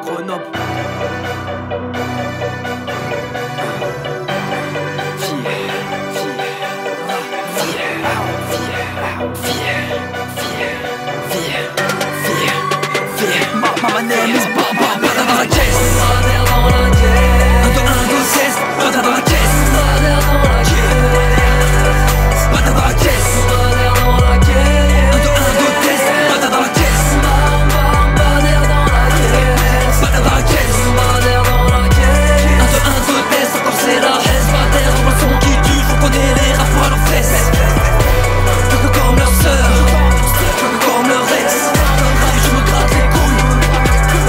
Grenoble. My name is Baba. Bada dans la caisse. Un dans le 16. Bada dans la caisse. Bada dans la caisse. Bada dans la caisse. Un dans le 16. Bada dans la caisse. Bada dans la caisse. Un de 1, 2 tests. Encore c'est la haine. Bada dans le son qui tue. Faut qu'on ait les rapports à leurs fesses. Peu comme leur sœur. Peu comme leur ex. Je me gratte les couilles.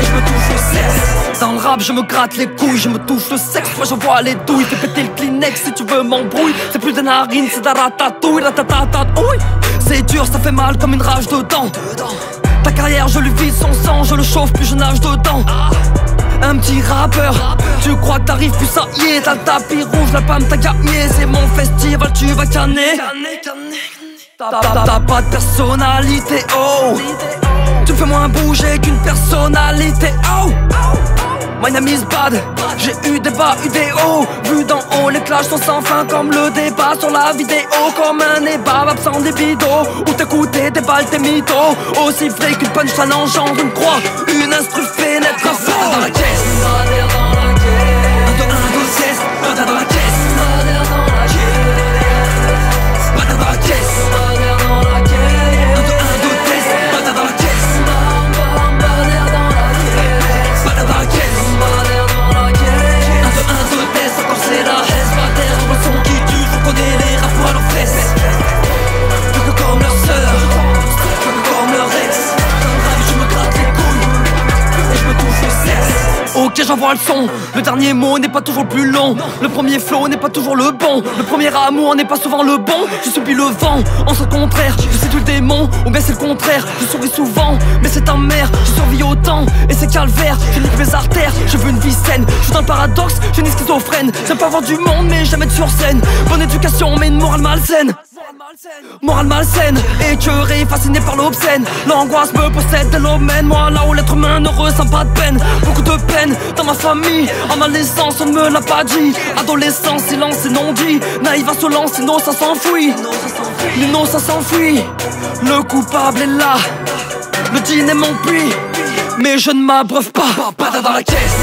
Et je me touche le sexe. Dans le rap je me gratte les couilles, je me touche le sexe. Moi j'envoie les douilles, fais péter le Kleenex si tu veux m'embrouille. C'est plus des narines, c'est de la ratatouille, ratatatatouille. C'est dur, ça fait mal comme une rage dedans. Ta carrière je lui vide son sang, je le chauffe puis je nage dedans. Un petit rappeur, tu crois que t'arrives plus ça y est. T'as le tapis rouge, la pomme t'as gagné. C'est mon festival, tu vas canner. T'as pas de personnalité, oh. Tu fais moins bouger qu'une personnalité, oh. My name is Bad. J'ai eu des bas, eu des hauts. Vu d'en haut, les clashs sont sans fin comme le débat sur la vidéo. Comme un ébab absent des bidots. Où t'écoutes des balles, tes mythos. Aussi vrai qu'une punchline engendre une croix. Une instru fait naître un faux. Dans la caisse. Un de 1, 2, 16. Bada dans la caisse. Bada dans la caisse. Un de 1, 2, 13. Bada dans la caisse. Bada dans la caisse. Un de 1, 2 tests. Encore c'est la haine. Bada dans le son qui tue. Faut qu'on ait les rapports à leurs fesses. Peu comme leur sœur. Peu comme leur ex. Je me gratte les couilles. Et je me touche le sexe. Ok j'envoie le son. Le dernier mot n'est pas toujours le plus long. Le premier flow n'est pas toujours le bon. Le premier amour n'est pas souvent le bon. Je subis le vent, en ce contraire. Je séduis le démon, ou bien c'est le contraire. Je souris souvent, mais c'est ta mère. Je survis autant, et c'est calvaire. Je nique mes artères, je veux une vie saine. Je suis dans le paradoxe, j'ai une schizophrène. J'aime pas voir du monde, mais jamais être sur scène. Bonne éducation, mais une morale malsaine. Morale malsaine, écœuré, fasciné par l'obscène. L'angoisse me possède dès l'omène. Moi là où l'être humain ne ressent pas de peine. Beaucoup de peine dans ma famille. En ma naissance on ne me l'a pas dit. Adolescence, silence et non dit. Naïve insolence, innocent s'enfuit. L'innocent s'enfuit. Le coupable est là. Le dîner mon puits. Mais je ne m'abreuve pas. Bada dans la caisse.